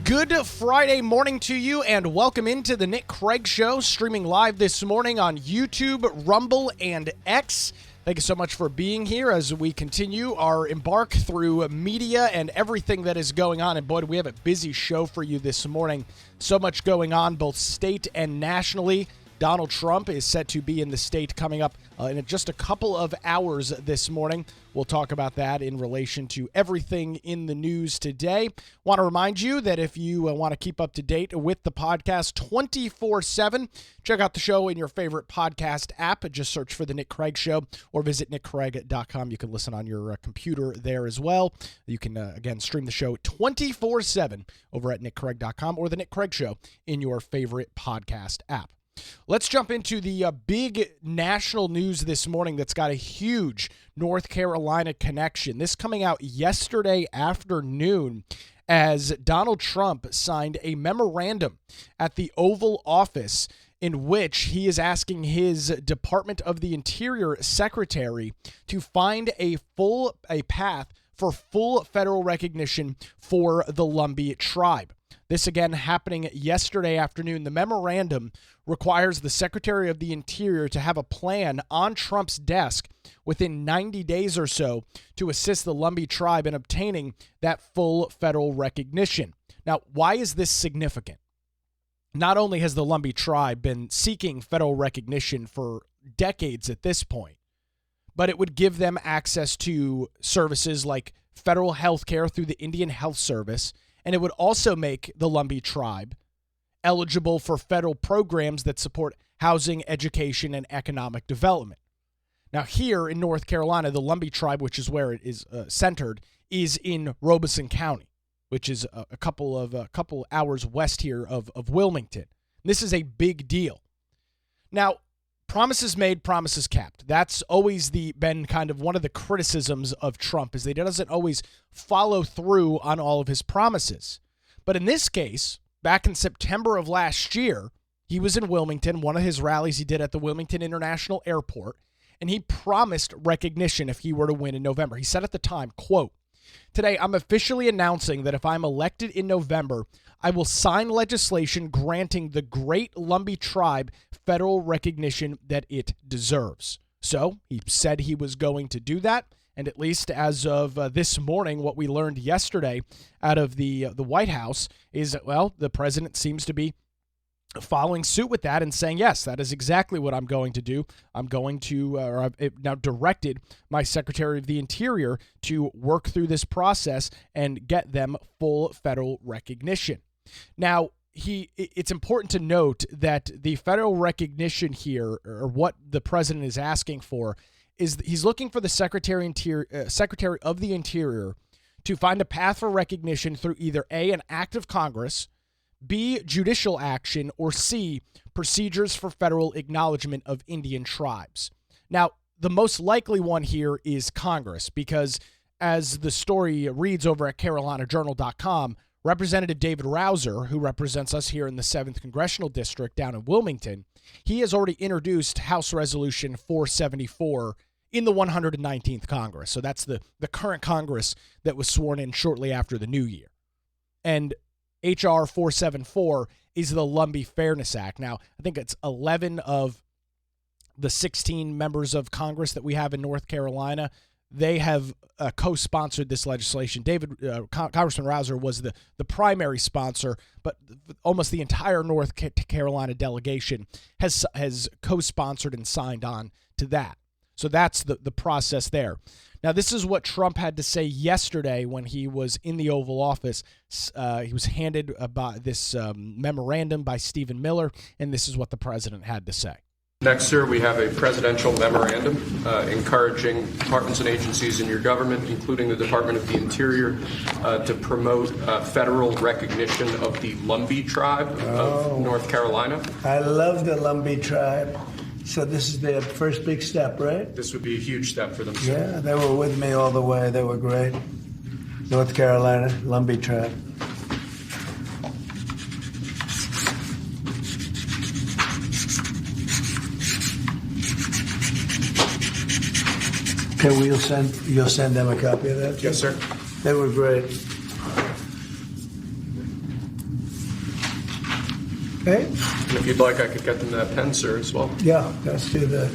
Good Friday morning to you, and welcome into the Nick Craig Show, streaming live this morning on YouTube, Rumble, and X. Thank you so much for being here as we continue our embark through media and everything that is going on. And boy, do we have a busy show for you this morning. So much going on, both state and nationally. Donald Trump is set to be in the state coming up in just a couple of hours this morning. We'll talk about that in relation to everything in the news today. Want to remind you that if you want to keep up to date with the podcast 24/7, check out the show in your favorite podcast app. Just search for The Nick Craig Show or visit nickcraig.com. You can listen on your computer there as well. You can, again, stream the show 24/7 over at nickcraig.com or The Nick Craig Show in your favorite podcast app. Let's jump into the big national news this morning that's got a huge North Carolina connection. This coming out yesterday afternoon as Donald Trump signed a memorandum at the Oval Office in which he is asking his Department of the Interior Secretary to find a path for full federal recognition for the Lumbee Tribe. This again happening yesterday afternoon. The memorandum requires the Secretary of the Interior to have a plan on Trump's desk within 90 days or so to assist the Lumbee Tribe in obtaining that full federal recognition. Now, why is this significant? Not only has the Lumbee Tribe been seeking federal recognition for decades at this point, but it would give them access to services like federal health care through the Indian Health Service, and it would also make the Lumbee Tribe eligible for federal programs that support housing, education, and economic development. Now, here in North Carolina, the Lumbee Tribe, which is where it is centered, is in Robeson County, which is a couple hours west here of Wilmington. This is a big deal. Now, promises made, promises kept. That's always been kind of one of the criticisms of Trump, is that he doesn't always follow through on all of his promises. But in this case, back in September of last year, he was in Wilmington, one of his rallies he did at the Wilmington International Airport, and he promised recognition if he were to win in November. He said at the time, quote, "Today, I'm officially announcing that if I'm elected in November, I will sign legislation granting the Great Lumbee Tribe federal recognition that it deserves." So he said he was going to do that. And at least as of this morning, what we learned yesterday out of the White House is, well, the president seems to be following suit with that and saying, yes, that is exactly what I'm going to do. I'm going to, or I've now directed my Secretary of the Interior to work through this process and get them full federal recognition. Now, it's important to note that the federal recognition here, or what the president is asking for, is he's looking for the Secretary of the Interior to find a path for recognition through either A, an act of Congress, B, judicial action, or C, procedures for federal acknowledgement of Indian tribes. Now, the most likely one here is Congress, because as the story reads over at CarolinaJournal.com, Representative David Rouser, who represents us here in the 7th Congressional District down in Wilmington, he has already introduced House Resolution 474 in the 119th Congress. So that's the current Congress that was sworn in shortly after the new year. And H.R. 474 is the Lumbee Fairness Act. Now, I think it's 11 of the 16 members of Congress that we have in North Carolina. They have co-sponsored this legislation. Congressman Rouser was the primary sponsor, but almost the entire North Carolina delegation has co-sponsored and signed on to that. So that's the process there. Now, this is what Trump had to say yesterday when he was in the Oval Office. He was handed this memorandum by Stephen Miller, and this is what the president had to say. Next, sir, we have a presidential memorandum encouraging departments and agencies in your government, including the Department of the Interior, to promote federal recognition of the Lumbee Tribe of North Carolina. I love the Lumbee Tribe. So this is their first big step, right? This would be a huge step for them, sir. Yeah, they were with me all the way. They were great. North Carolina, Lumbee Tribe. Okay, you'll send them a copy of that? Yes, sir. They were great. Okay? And if you'd like, I could get them that pen, sir, as well. Yeah, let's do that.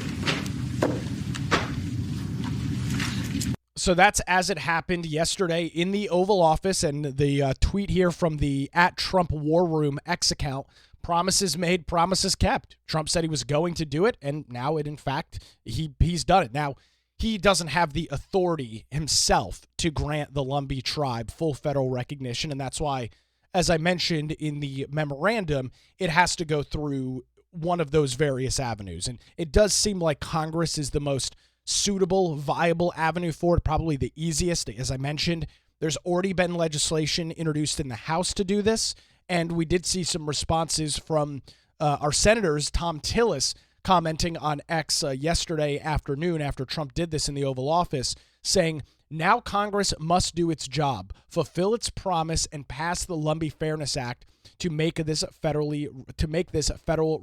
So that's as it happened yesterday in the Oval Office, and the tweet here from the @TrumpWarRoom X account: promises made, promises kept. Trump said he was going to do it, and now in fact, he's done it. Now, he doesn't have the authority himself to grant the Lumbee Tribe full federal recognition, and that's why, as I mentioned in the memorandum, it has to go through one of those various avenues. And it does seem like Congress is the most suitable, viable avenue for it, probably the easiest. As I mentioned, there's already been legislation introduced in the House to do this, and we did see some responses from our senators. Tom Tillis commenting on X yesterday afternoon after Trump did this in the Oval Office, saying, "Now Congress must do its job, fulfill its promise, and pass the Lumbee Fairness Act to make this federal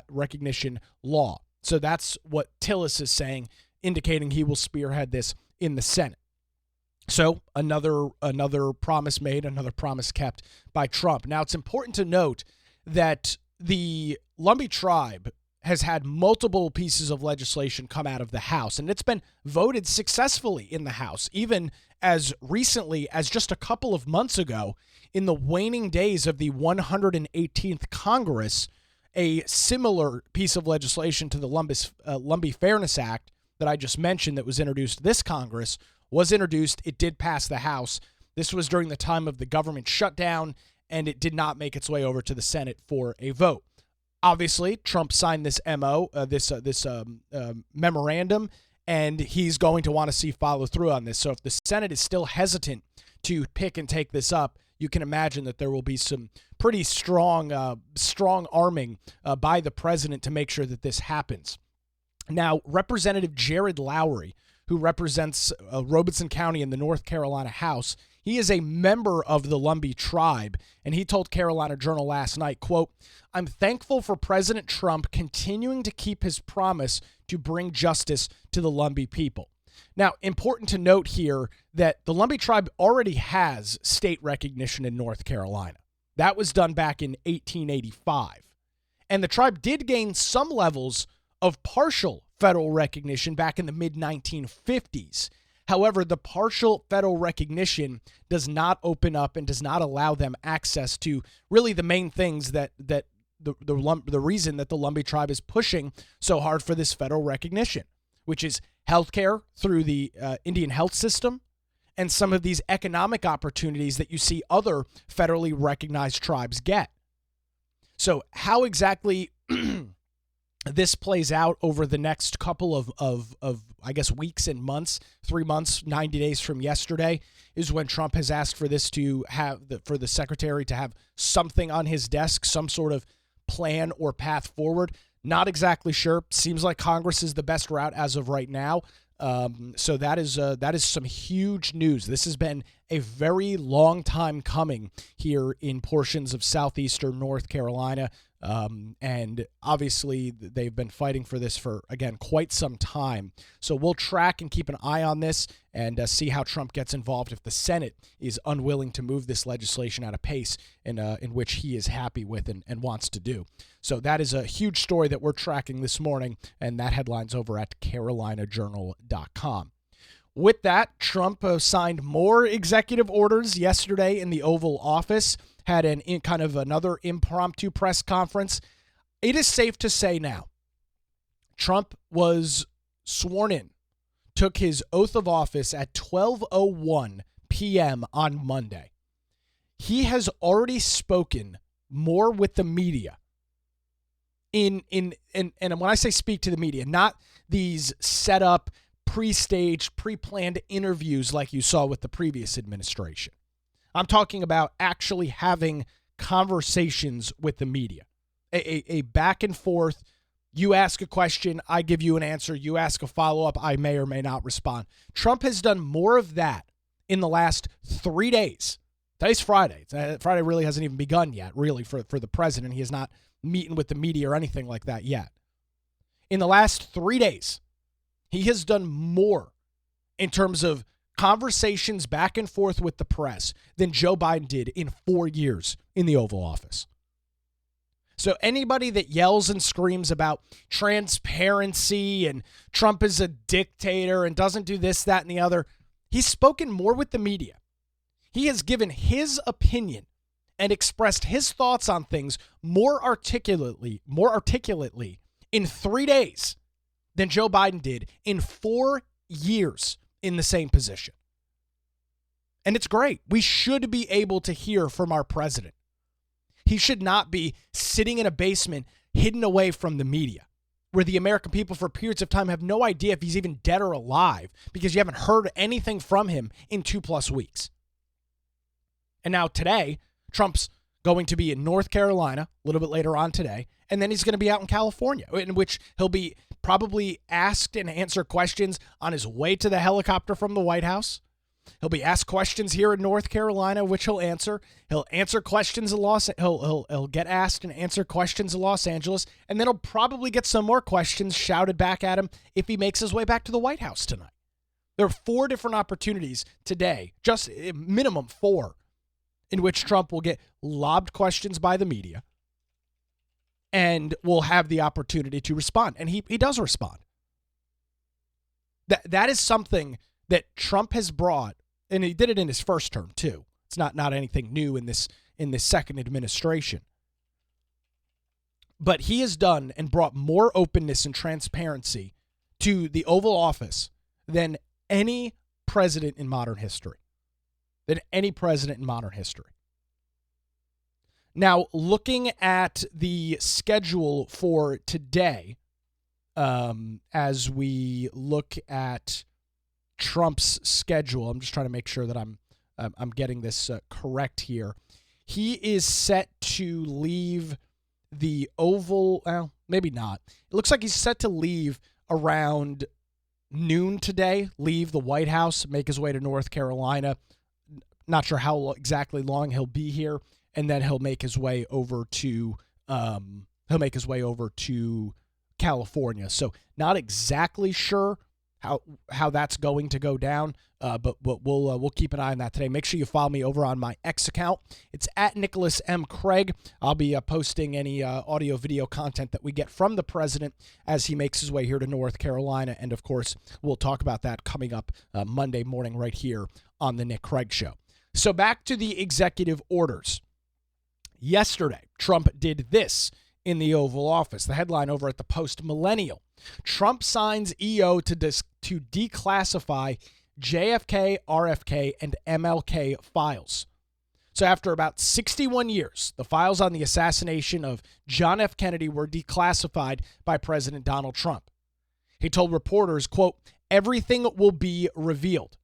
recognition law." So that's what Tillis is saying, indicating he will spearhead this in the Senate. So another promise made, another promise kept by Trump. Now, it's important to note that the Lumbee Tribe has had multiple pieces of legislation come out of the House, and it's been voted successfully in the House, even as recently as just a couple of months ago, in the waning days of the 118th Congress. A similar piece of legislation to the Lumbee Fairness Act that I just mentioned that was introduced this Congress was introduced. It did pass the House. This was during the time of the government shutdown, and it did not make its way over to the Senate for a vote. Obviously, Trump signed this memorandum, and he's going to want to see follow through on this. So if the Senate is still hesitant to pick and take this up, you can imagine that there will be some pretty strong arming by the president to make sure that this happens. Now, Representative Jared Lowry, who represents Robeson County in the North Carolina House, he is a member of the Lumbee Tribe, and he told Carolina Journal last night, quote, "I'm thankful for President Trump continuing to keep his promise to bring justice to the Lumbee people." Now, important to note here that the Lumbee Tribe already has state recognition in North Carolina. That was done back in 1885. And the tribe did gain some levels of partial federal recognition back in the mid-1950s. However, the partial federal recognition does not open up and does not allow them access to really the main things that the reason that the Lumbee Tribe is pushing so hard for this federal recognition, which is healthcare through the Indian health system, and some of these economic opportunities that you see other federally recognized tribes get. So how exactly this plays out over the next couple of I guess weeks and months, 3 months, 90 days from yesterday, is when Trump has asked for this to have for the secretary to have something on his desk, some sort of plan or path forward. Not exactly sure. Seems like Congress is the best route as of right now. So that is some huge news. This has been a very long time coming here in portions of southeastern North Carolina. And obviously they've been fighting for this for, again, quite some time. So we'll track and keep an eye on this and see how Trump gets involved if the Senate is unwilling to move this legislation at a pace in which he is happy with and wants to do. So that is a huge story that we're tracking this morning, and that headline's over at carolinajournal.com. With that, Trump signed more executive orders yesterday in the Oval Office, had kind of another impromptu press conference. It is safe to say now, Trump was sworn in, took his oath of office at 12:01 p.m. on Monday. He has already spoken more with the media. And when I say speak to the media, not these set up, pre-staged, pre-planned interviews like you saw with the previous administration. I'm talking about actually having conversations with the media, a back and forth. You ask a question, I give you an answer. You ask a follow-up, I may or may not respond. Trump has done more of that in the last 3 days. Today's Friday. Friday really hasn't even begun yet, really, for the president. He has not meeting with the media or anything like that yet. In the last 3 days, he has done more in terms of conversations back and forth with the press than Joe Biden did in 4 years in the Oval Office. So anybody that yells and screams about transparency and Trump is a dictator and doesn't do this, that, and the other, he's spoken more with the media. He has given his opinion and expressed his thoughts on things more articulately in 3 days than Joe Biden did in 4 years in the same position. And it's great. We should be able to hear from our president. He should not be sitting in a basement hidden away from the media, where the American people for periods of time have no idea if he's even dead or alive because you haven't heard anything from him in 2+ weeks. And now today, Trump's going to be in North Carolina a little bit later on today, and then he's going to be out in California, in which he'll be probably asked and answer questions on his way to the helicopter from the White House. He'll be asked questions here in North Carolina, which he'll answer. He'll answer questions in he'll get asked and answer questions in Los Angeles, and then he'll probably get some more questions shouted back at him if he makes his way back to the White House tonight. There are 4 different opportunities today, just minimum 4, in which Trump will get lobbed questions by the media and will have the opportunity to respond. And he does respond. That is something that Trump has brought, and he did it in his first term too. It's not anything new in this second administration. But he has done and brought more openness and transparency to the Oval Office than any president in modern history. Now, looking at the schedule for today, as we look at Trump's schedule, I'm just trying to make sure that I'm getting this correct here. He is set to leave the Oval. Well, maybe not. It looks like he's set to leave around noon today. Leave the White House, make his way to North Carolina. Not sure how exactly long he'll be here, and then he'll make his way over to California. So not exactly sure how that's going to go down, but we'll keep an eye on that today. Make sure you follow me over on my X account. It's at Nicholas M. Craig. I'll be posting any audio, video content that we get from the president as he makes his way here to North Carolina. And, of course, we'll talk about that coming up Monday morning right here on the Nick Craig Show. So back to the executive orders. Yesterday, Trump did this in the Oval Office. The headline over at the Post-Millennial. Trump signs EO to declassify JFK, RFK, and MLK files. So after about 61 years, the files on the assassination of John F. Kennedy were declassified by President Donald Trump. He told reporters, quote, "Everything will be revealed.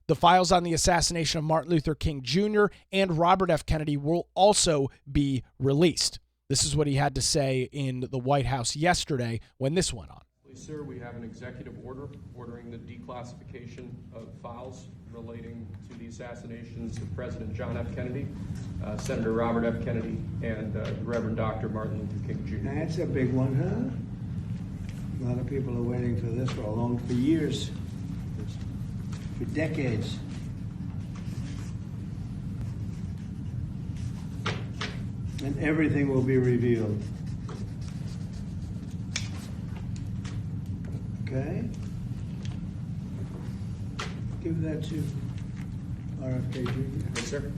The files on the assassination of Martin Luther King Jr. and Robert F. Kennedy will also be released." This is what he had to say in the White House yesterday when this went on. Sir, we have an executive order ordering the declassification of files relating to the assassinations of President John F. Kennedy, Senator Robert F. Kennedy, and Reverend Dr. Martin Luther King Jr. That's a big one, huh? A lot of people are waiting for this for years, for decades. And everything will be revealed. Okay? Give that to RFK Jr. Yes, sir.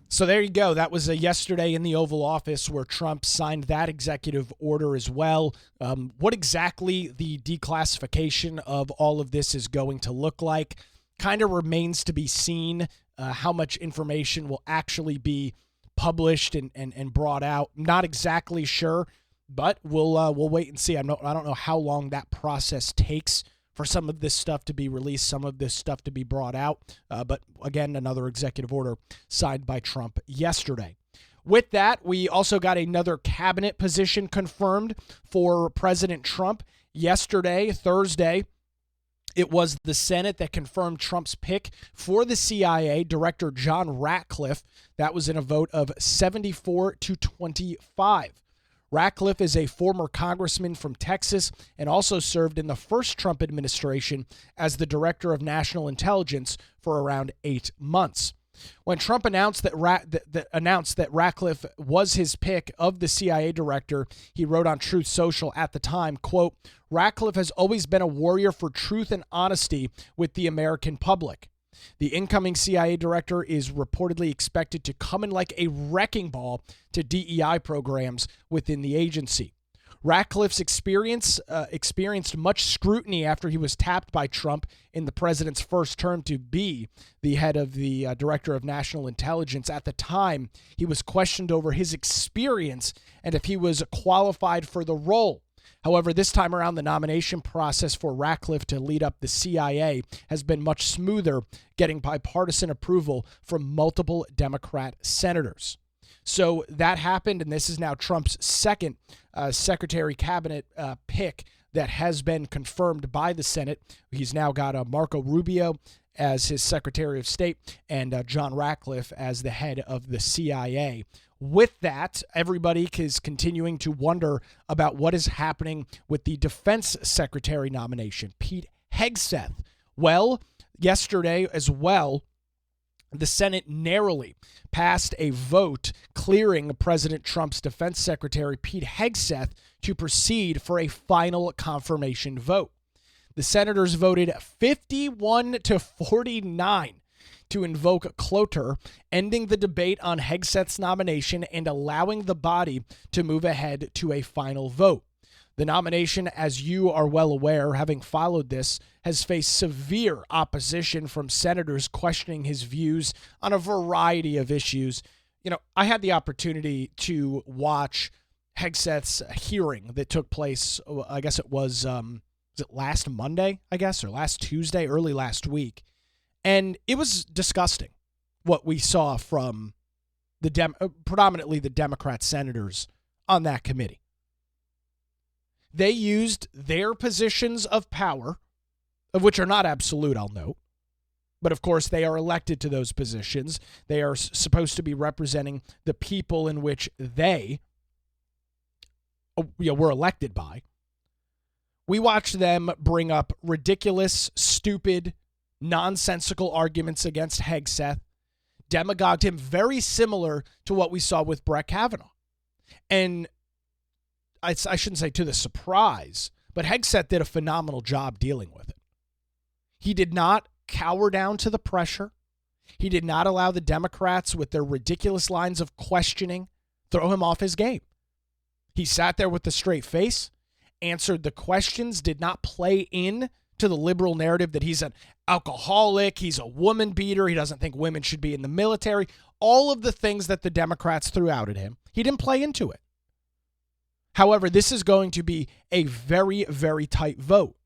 So there you go. That was yesterday in the Oval Office where Trump signed that executive order as well. What exactly the declassification of all of this is going to look like kind of remains to be seen. How much information will actually be published and brought out. Not exactly sure, but we'll wait and see. I don't know how long that process takes for some of this stuff to be released, some of this stuff to be brought out. But again, another executive order signed by Trump yesterday. With that, we also got another cabinet position confirmed for President Trump yesterday, Thursday. It was the Senate that confirmed Trump's pick for the CIA, Director John Ratcliffe. That was in a vote of 74-25. Ratcliffe is a former congressman from Texas and also served in the first Trump administration as the Director of National Intelligence for around 8 months. When Trump announced that Ratcliffe was his pick of the CIA director, he wrote on Truth Social at the time, quote, "Ratcliffe has always been a warrior for truth and honesty with the American public. The incoming CIA director is reportedly expected to come in like a wrecking ball to DEI programs within the agency. Ratcliffe's experienced much scrutiny after he was tapped by Trump in the president's first term to be the head of the Director of National Intelligence. At the time, he was questioned over his experience and if he was qualified for the role. However, this time around, the nomination process for Ratcliffe to lead up the CIA has been much smoother, getting bipartisan approval from multiple Democrat senators." So that happened, and this is now Trump's second Secretary Cabinet pick that has been confirmed by the Senate. He's now got Marco Rubio as his Secretary of State and John Ratcliffe as the head of the CIA. With that, everybody is continuing to wonder about what is happening with the Defense Secretary nomination, Pete Hegseth. Well, yesterday as well, the Senate narrowly passed a vote clearing President Trump's Defense Secretary Pete Hegseth to proceed for a final confirmation vote. The senators voted 51 to 49 to invoke cloture, ending the debate on Hegseth's nomination and allowing the body to move ahead to a final vote. The nomination, as you are well aware, having followed this, has faced severe opposition from senators questioning his views on a variety of issues. You know, I had the opportunity to watch Hegseth's hearing that took place, I guess it was it last Monday, I guess, or last Tuesday, early last week. And it was disgusting what we saw from the predominantly the Democrat senators on that committee. They used their positions of power, of which are not absolute, I'll note. But of course, they are elected to those positions. They are supposed to be representing the people in which they were elected by. We watched them bring up ridiculous, stupid, nonsensical arguments against Hegseth, demagogued him very similar to what we saw with Brett Kavanaugh. And I shouldn't say to the surprise, but Hegseth did a phenomenal job dealing with it. He did not cower down to the pressure. He did not allow the Democrats with their ridiculous lines of questioning throw him off his game. He sat there with a straight face, answered the questions, did not play in to the liberal narrative that he's an alcoholic, he's a woman beater, he doesn't think women should be in the military. All of the things that the Democrats threw out at him, he didn't play into it. However, this is going to be a very, very tight vote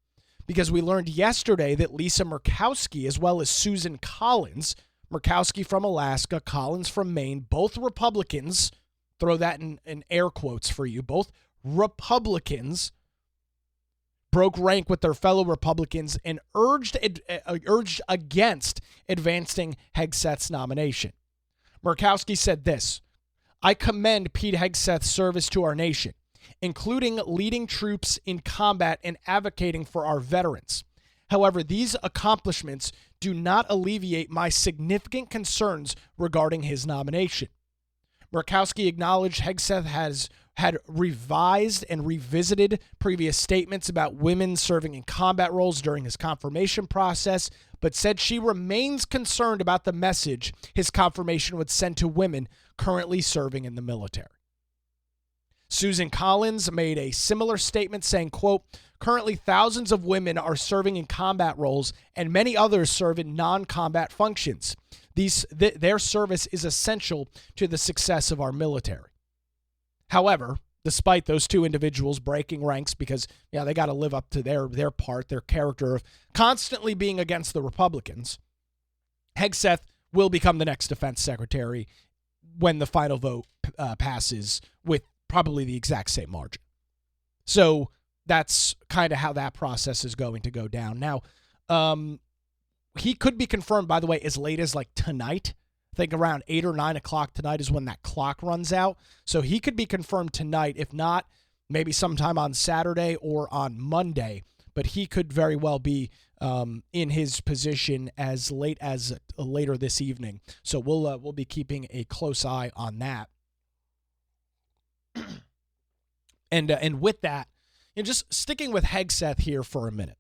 because we learned yesterday that Lisa Murkowski, as well as Susan Collins, Murkowski from Alaska, Collins from Maine, both Republicans, throw that in air quotes for you, both Republicans broke rank with their fellow Republicans and urged against advancing Hegseth's nomination. Murkowski said this: "I commend Pete Hegseth's service to our nation, including leading troops in combat and advocating for our veterans. However, these accomplishments do not alleviate my significant concerns regarding his nomination." Murkowski acknowledged Hegseth had revised and revisited previous statements about women serving in combat roles during his confirmation process, but said she remains concerned about the message his confirmation would send to women currently serving in the military. Susan Collins made a similar statement saying, quote, "Currently thousands of women are serving in combat roles and many others serve in non-combat functions. Their service is essential to the success of our military." However, despite those two individuals breaking ranks because they got to live up to their part, their character of constantly being against the Republicans, Hegseth will become the next defense secretary when the final vote passes with probably the exact same margin. So that's kind of how that process is going to go down. Now, he could be confirmed, by the way, as late as like tonight. I think around 8 or 9 o'clock tonight is when that clock runs out. So he could be confirmed tonight. If not, maybe sometime on Saturday or on Monday. but he could very well be in his position as late as later this evening. So we'll be keeping a close eye on that. And with that, just sticking with Hegseth here for a minute.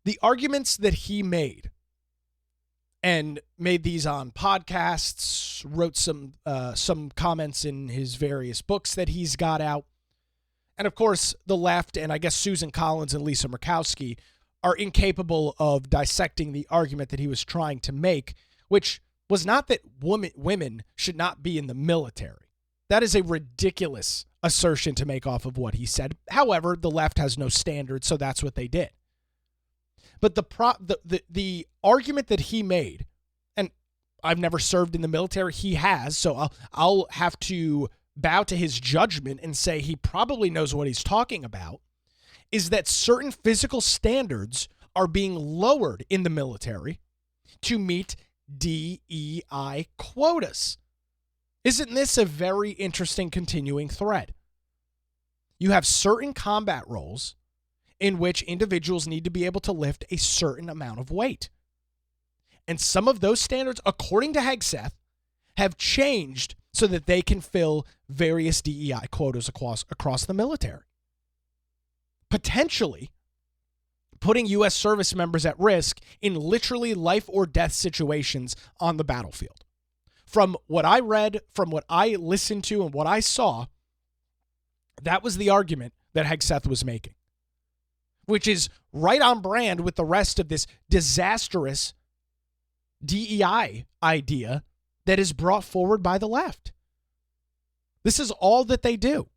The arguments that he made, and made these on podcasts, wrote some comments in his various books that he's got out. And of course, the left, and I guess Susan Collins and Lisa Murkowski, are incapable of dissecting the argument that he was trying to make, which was not that women should not be in the military. That is a ridiculous assertion to make off of what he said. However, the left has no standards, so that's what they did. But the argument that he made, and I've never served in the military, he has, so I'll have to bow to his judgment and say he probably knows what he's talking about, is that certain physical standards are being lowered in the military to meet DEI quotas. Isn't this a very interesting continuing thread? You have certain combat roles in which individuals need to be able to lift a certain amount of weight. And some of those standards, according to Hegseth, have changed so that they can fill various DEI quotas across the military. Potentially putting U.S. service members at risk in literally life or death situations on the battlefield. From what I read, from what I listened to, and what I saw, that was the argument that Hegseth was making, which is right on brand with the rest of this disastrous DEI idea that is brought forward by the left. This is all that they do.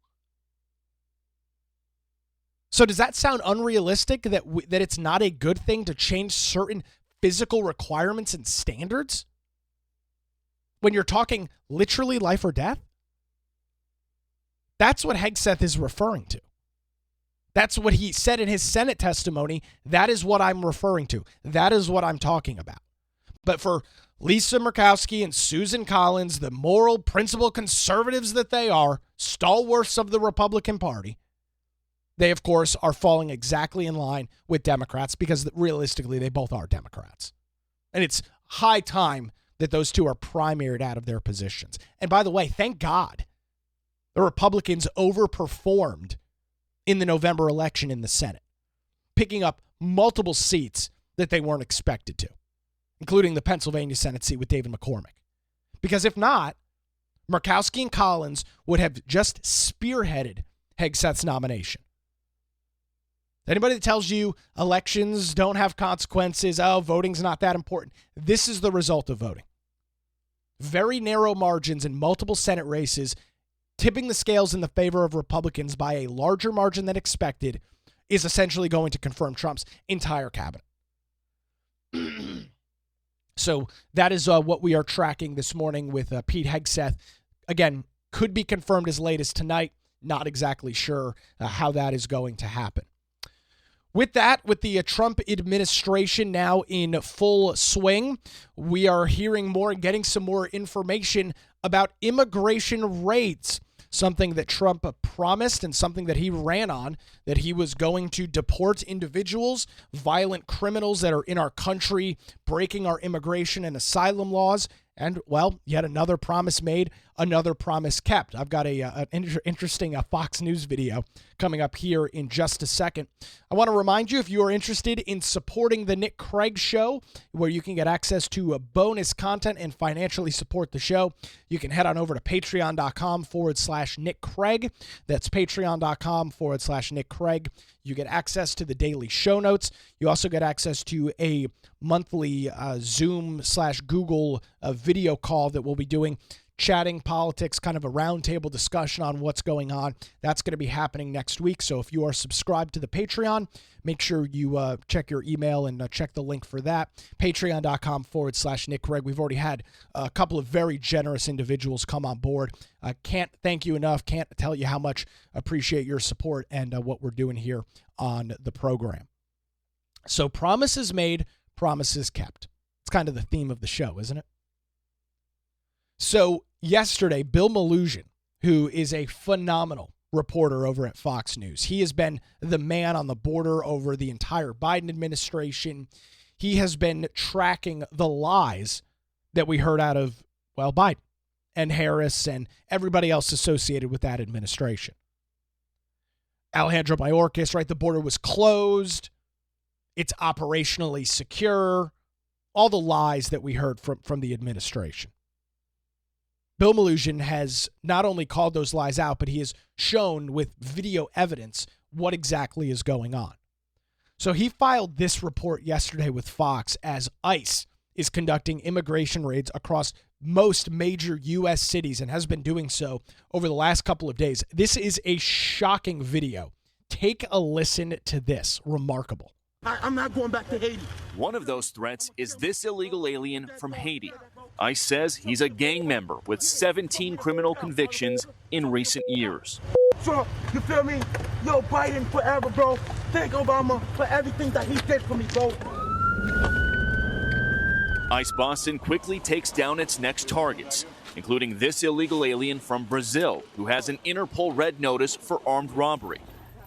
So does that sound unrealistic, that it's not a good thing to change certain physical requirements and standards when you're talking literally life or death? That's what Hegseth is referring to. That's what he said in his Senate testimony. That is what I'm referring to. That is what I'm talking about. But for Lisa Murkowski and Susan Collins, the moral, principled conservatives that they are, stalwarts of the Republican Party, they, of course, are falling exactly in line with Democrats because realistically, they both are Democrats. And it's high time that those two are primaried out of their positions. And by the way, thank God the Republicans overperformed in the November election in the Senate, picking up multiple seats that they weren't expected to, including the Pennsylvania Senate seat with David McCormick. Because if not, Murkowski and Collins would have just spearheaded Hegseth's nomination. Anybody that tells you elections don't have consequences, voting's not that important, this is the result of voting. Very narrow margins in multiple Senate races, tipping the scales in the favor of Republicans by a larger margin than expected, is essentially going to confirm Trump's entire cabinet. So that is what we are tracking this morning with Pete Hegseth. Again, could be confirmed as late as tonight. Not exactly sure how that is going to happen. With that, with the Trump administration now in full swing, we are hearing more and getting some more information about immigration raids, something that Trump promised and something that he ran on, that he was going to deport individuals, violent criminals that are in our country, breaking our immigration and asylum laws. And, well, yet another promise made, another promise kept. I've got an interesting Fox News video coming up here in just a second. I want to remind you, if you are interested in supporting the Nick Craig Show, where you can get access to bonus content and financially support the show, you can head on over to patreon.com/Nick Craig. That's patreon.com/Nick Craig. You get access to the daily show notes. You also get access to a monthly Zoom/Google video call that we'll be doing, chatting politics, kind of a roundtable discussion on what's going on. That's going to be happening next week. So if you are subscribed to the Patreon, make sure you check your email and check the link for that. Patreon.com/Nick Craig. We've already had a couple of very generous individuals come on board. I can't thank you enough. Can't tell you how much appreciate your support and what we're doing here on the program. So promises made, promises kept. It's kind of the theme of the show, isn't it? So yesterday, Bill Malugin, who is a phenomenal reporter over at Fox News. He has been the man on the border over the entire Biden administration. He has been tracking the lies that we heard out of, well, Biden and Harris and everybody else associated with that administration. Alejandro Mayorkas, right? The border was closed. It's operationally secure. All the lies that we heard from the administration. Bill Melugin has not only called those lies out, but he has shown with video evidence what exactly is going on. So he filed this report yesterday with Fox as ICE is conducting immigration raids across most major U.S. cities and has been doing so over the last couple of days. This is a shocking video. Take a listen to this. Remarkable. I'm not going back to Haiti. One of those threats is this illegal alien from Haiti. ICE says he's a gang member with 17 criminal convictions in recent years. Trump, you feel me? Yo, Biden forever, bro. Thank Obama for everything that he did for me, bro. ICE Boston quickly takes down its next targets, including this illegal alien from Brazil who has an Interpol red notice for armed robbery.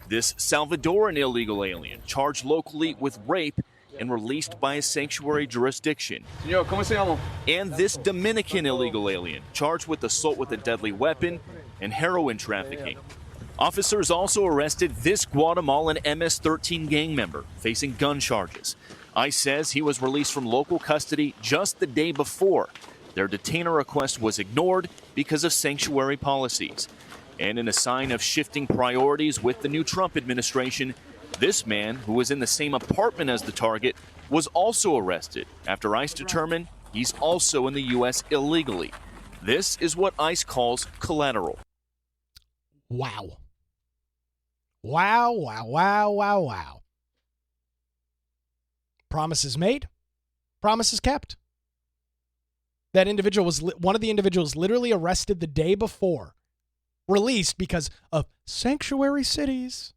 This Salvadoran illegal alien charged locally with rape and released by a sanctuary jurisdiction. Señor, ¿cómo se llama? And this Dominican illegal alien charged with assault with a deadly weapon and heroin trafficking. Officers also arrested this Guatemalan MS-13 gang member facing gun charges. ICE says he was released from local custody just the day before. Their detainer request was ignored because of sanctuary policies. And in a sign of shifting priorities with the new Trump administration, this man, who was in the same apartment as the target, was also arrested after ICE determined he's also in the U.S. illegally. This is what ICE calls collateral. Wow. Wow, wow, wow, wow, wow. Promises made, promises kept. That individual was one of the individuals literally arrested the day before, released because of sanctuary cities.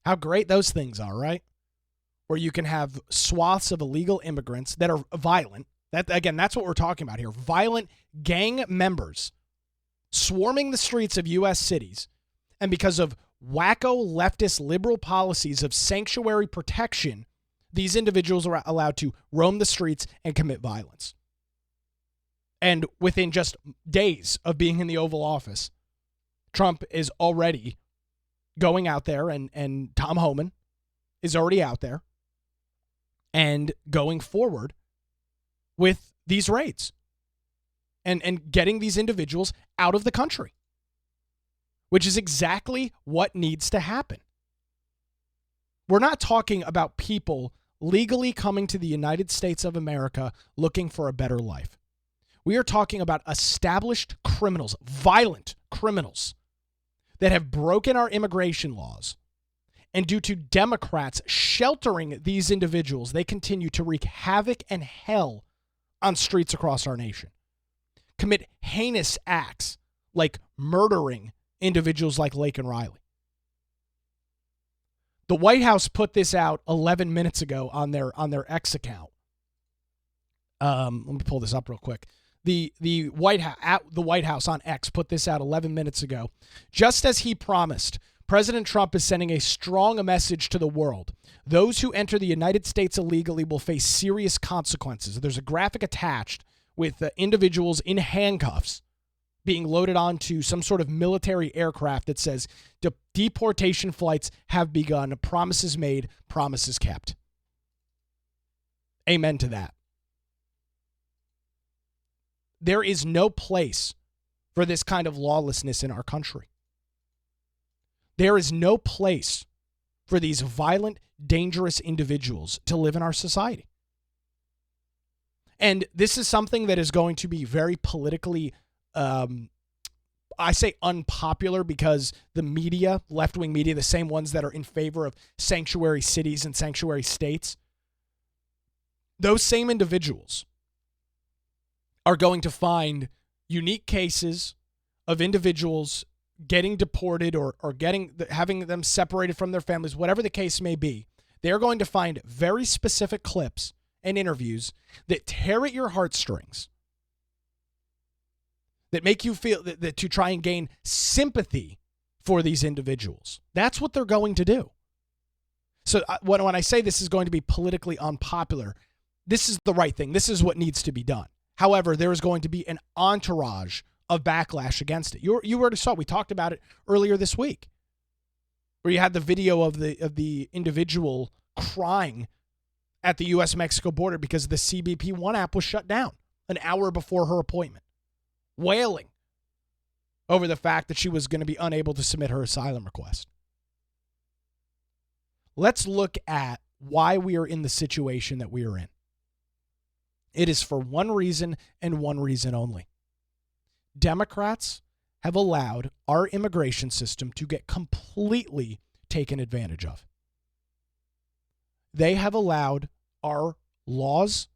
How great those things are, right? Where you can have swaths of illegal immigrants that are violent. That's what we're talking about here. Violent gang members swarming the streets of U.S. cities. And because of wacko leftist liberal policies of sanctuary protection, these individuals are allowed to roam the streets and commit violence. And within just days of being in the Oval Office, Trump is already going out there, and Tom Homan is already out there and going forward with these raids and getting these individuals out of the country, which is exactly what needs to happen. We're not talking about people legally coming to the United States of America looking for a better life. We are talking about established criminals, violent criminals that have broken our immigration laws. And due to Democrats sheltering these individuals, they continue to wreak havoc and hell on streets across our nation. Commit heinous acts like murdering individuals like Laken Riley. The White House put this out 11 minutes ago on their X account. Let me pull this up real quick. The White House on X put this out 11 minutes ago. Just as he promised, President Trump is sending a strong message to the world. Those who enter the United States illegally will face serious consequences. There's a graphic attached with individuals in handcuffs being loaded onto some sort of military aircraft that says deportation flights have begun. Promises made, promises kept. Amen to that. There is no place for this kind of lawlessness in our country. There is no place for these violent, dangerous individuals to live in our society. And this is something that is going to be very politically, I say unpopular, because the media, left-wing media, the same ones that are in favor of sanctuary cities and sanctuary states, those same individuals are going to find unique cases of individuals getting deported or having them separated from their families, whatever the case may be. They're going to find very specific clips and interviews that tear at your heartstrings, that make you feel that to try and gain sympathy for these individuals. That's what they're going to do. So when I say this is going to be politically unpopular, this is the right thing. This is what needs to be done. However, there is going to be an entourage of backlash against it. You already saw it. We talked about it earlier this week, where you had the video of the individual crying at the U.S.-Mexico border because the CBP One app was shut down an hour before her appointment, wailing over the fact that she was going to be unable to submit her asylum request. Let's look at why we are in the situation that we are in. It is for one reason and one reason only. Democrats have allowed our immigration system to get completely taken advantage of. They have allowed our laws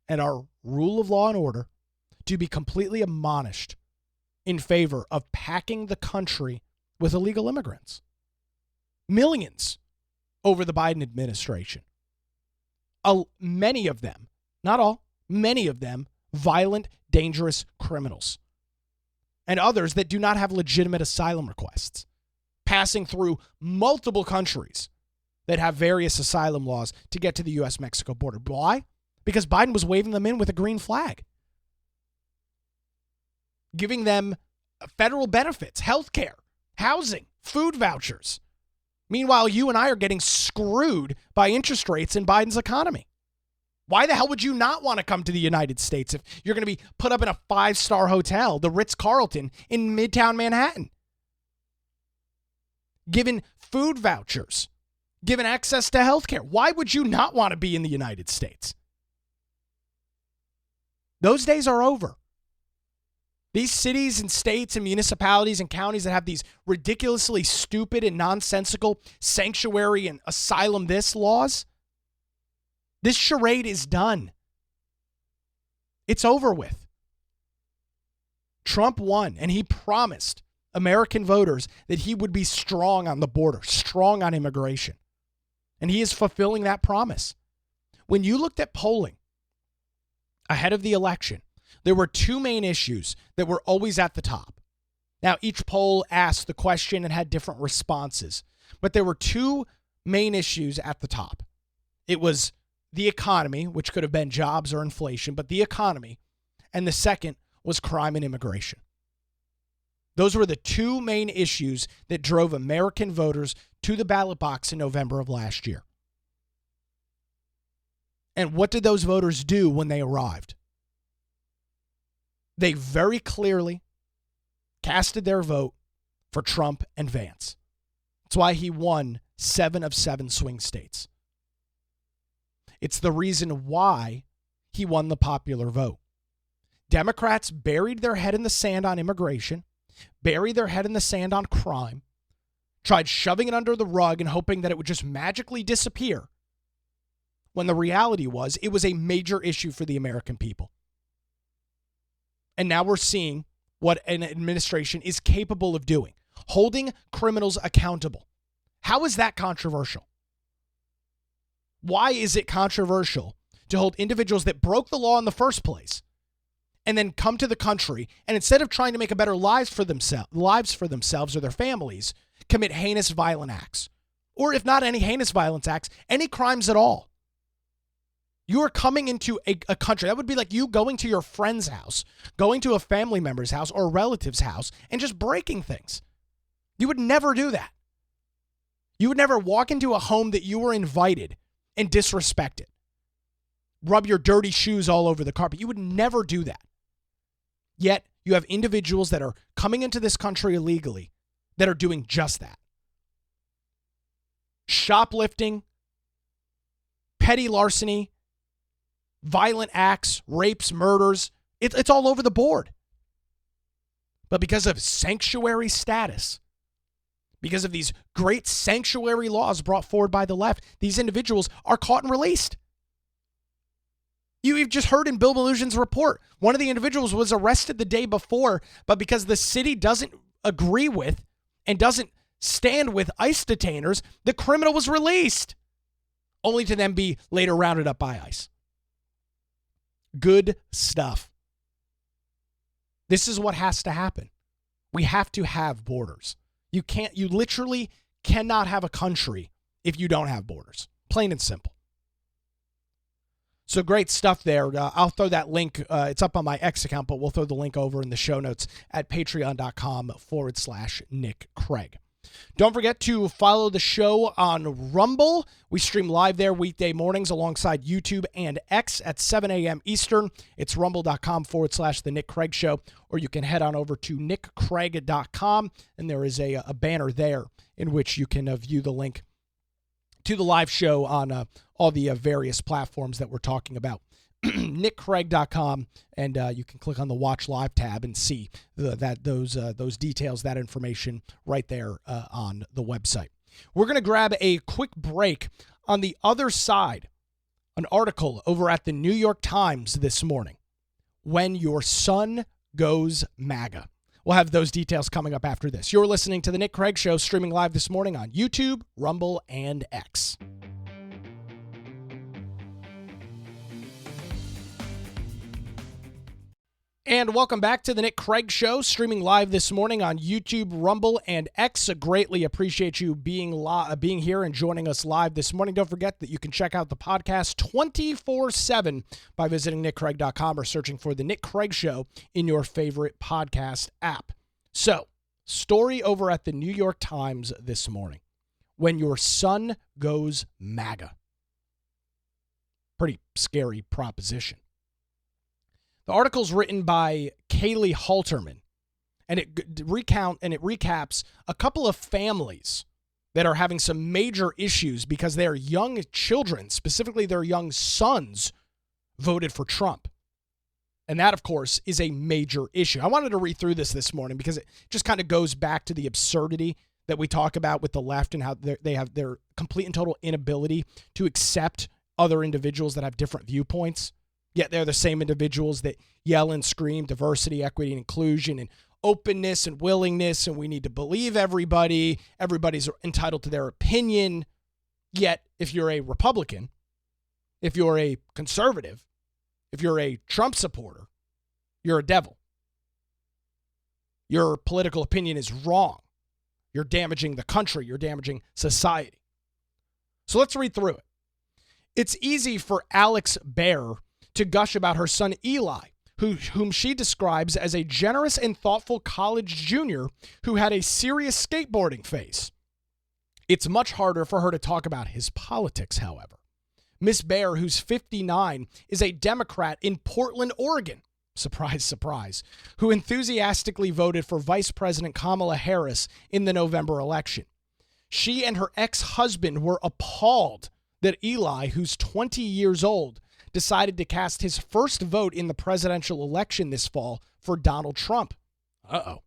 and our rule of law and order to be completely admonished in favor of packing the country with illegal immigrants. Millions over the Biden administration. Many of them, not all, many of them violent, dangerous criminals. And others that do not have legitimate asylum requests, passing through multiple countries that have various asylum laws to get to the U.S.-Mexico border. Why? Because Biden was waving them in with a green flag, giving them federal benefits, health care, housing, food vouchers. Meanwhile, you and I are getting screwed by interest rates in Biden's economy. Why the hell would you not want to come to the United States if you're going to be put up in a 5-star hotel, the Ritz-Carlton in Midtown Manhattan? Given food vouchers, given access to health care. Why would you not want to be in the United States? Those days are over. These cities and states and municipalities and counties that have these ridiculously stupid and nonsensical sanctuary and asylum this laws, this charade is done. It's over with. Trump won, and he promised American voters that he would be strong on the border, strong on immigration. And he is fulfilling that promise. When you looked at polling ahead of the election, there were two main issues that were always at the top. Now, each poll asked the question and had different responses, but there were two main issues at the top. It was the economy, which could have been jobs or inflation, but the economy, and the second was crime and immigration. Those were the two main issues that drove American voters to the ballot box in November of last year. And what did those voters do when they arrived? They very clearly casted their vote for Trump and Vance. That's why he won 7 of 7 swing states. It's the reason why he won the popular vote. Democrats buried their head in the sand on immigration, buried their head in the sand on crime, tried shoving it under the rug and hoping that it would just magically disappear, when the reality was it was a major issue for the American people. And now we're seeing what an administration is capable of doing, holding criminals accountable. How is that controversial? Why is it controversial to hold individuals that broke the law in the first place and then come to the country and instead of trying to make a better lives for themselves or their families, commit heinous violent acts? Or if not any heinous violent acts, any crimes at all. You are coming into a country. That would be like you going to your friend's house, going to a family member's house or a relative's house and just breaking things. You would never do that. You would never walk into a home that you were invited and disrespect it. Rub your dirty shoes all over the carpet. You would never do that. Yet you have individuals that are coming into this country illegally that are doing just that. Shoplifting, petty larceny, violent acts, rapes, murders. It's all over the board. But because of sanctuary status, because of these great sanctuary laws brought forward by the left, these individuals are caught and released. You've just heard in Bill Melugion's report, one of the individuals was arrested the day before, but because the city doesn't agree with and doesn't stand with ICE detainers, the criminal was released, only to then be later rounded up by ICE. Good stuff. This is what has to happen. We have to have borders. You literally cannot have a country if you don't have borders. Plain and simple. So great stuff there. I'll throw that link. It's up on my X account, but we'll throw the link over in the show notes at patreon.com/Nick Craig. Don't forget to follow the show on Rumble. We stream live there weekday mornings alongside YouTube and X at 7 a.m. Eastern. It's rumble.com/The Nick Craig Show, or you can head on over to nickcraig.com, and there is a banner there in which you can view the link to the live show on all the various platforms that we're talking about. nickcraig.com, and you can click on the Watch Live tab and see those details, that information right there on the website. We're going to grab a quick break. On the other side, an article over at the New York Times this morning, When Your Son Goes MAGA. We'll have those details coming up after this. You're listening to The Nick Craig Show, streaming live this morning on YouTube, Rumble, and X. And welcome back to the Nick Craig Show, streaming live this morning on YouTube, Rumble, and X. I greatly appreciate you being here and joining us live this morning. Don't forget that you can check out the podcast 24/7 by visiting nickcraig.com or searching for The Nick Craig Show in your favorite podcast app. So, story over at the New York Times this morning. When your son goes MAGA. Pretty scary proposition. The article's written by Kaylee Halterman, and it recaps a couple of families that are having some major issues because their young children, specifically their young sons, voted for Trump. And that, of course, is a major issue. I wanted to read through this morning because it just kind of goes back to the absurdity that we talk about with the left and how they have their complete and total inability to accept other individuals that have different viewpoints. Yet they're the same individuals that yell and scream diversity, equity, and inclusion, and openness and willingness, and we need to believe everybody. Everybody's entitled to their opinion. Yet, if you're a Republican, if you're a conservative, if you're a Trump supporter, you're a devil. Your political opinion is wrong. You're damaging the country. You're damaging society. So let's read through it. It's easy for Alex Baer to gush about her son Eli, whom she describes as a generous and thoughtful college junior who had a serious skateboarding phase. It's much harder for her to talk about his politics, however. Miss Baer, who's 59, is a Democrat in Portland, Oregon, surprise, surprise, who enthusiastically voted for Vice President Kamala Harris in the November election. She and her ex-husband were appalled that Eli, who's 20 years old, decided to cast his first vote in the presidential election this fall for Donald Trump. Uh-oh.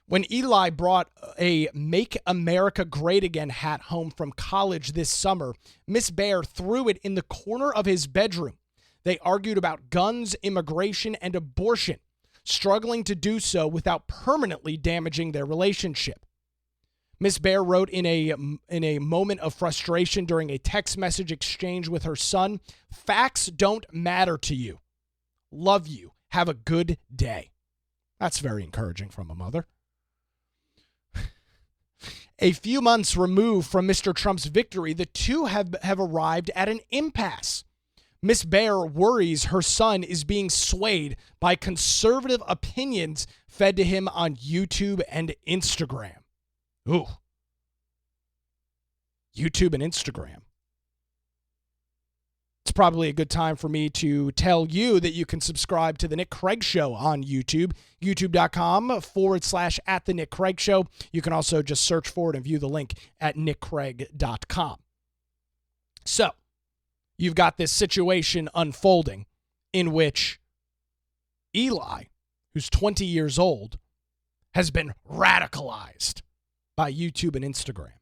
When Eli brought a Make America Great Again hat home from college this summer, Miss Baer threw it in the corner of his bedroom. They argued about guns, immigration, and abortion, struggling to do so without permanently damaging their relationship. Miss Baer wrote in a moment of frustration during a text message exchange with her son, "Facts don't matter to you. Love you. Have a good day." That's very encouraging from a mother. A few months removed from Mr. Trump's victory, the two have arrived at an impasse. Miss Baer worries her son is being swayed by conservative opinions fed to him on YouTube and Instagram. Ooh. YouTube and Instagram. It's probably a good time for me to tell you that you can subscribe to The Nick Craig Show on YouTube, youtube.com/at The Nick Craig Show. You can also just search for it and view the link at nickcraig.com. So, you've got this situation unfolding in which Eli, who's 20 years old, has been radicalized by YouTube and Instagram.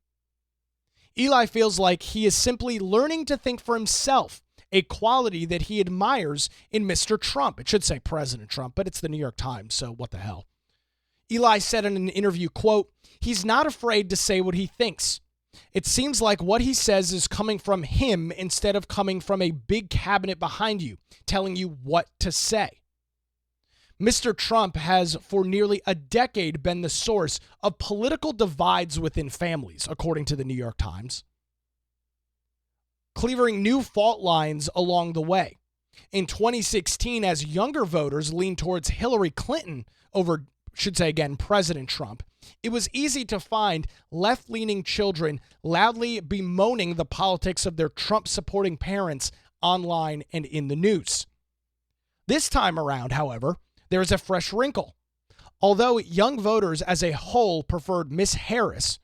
Eli feels like he is simply learning to think for himself, a quality that he admires in Mr. Trump. It should say President Trump, but it's the New York Times, so what the hell. Eli said in an interview, quote, "He's not afraid to say what he thinks. It seems like what he says is coming from him instead of coming from a big cabinet behind you, telling you what to say." Mr. Trump has for nearly a decade been the source of political divides within families, according to the New York Times, clearing new fault lines along the way. In 2016, as younger voters leaned towards Hillary Clinton over, President Trump, it was easy to find left-leaning children loudly bemoaning the politics of their Trump-supporting parents online and in the news. This time around, however, there is a fresh wrinkle. Although young voters as a whole preferred Miss Harris,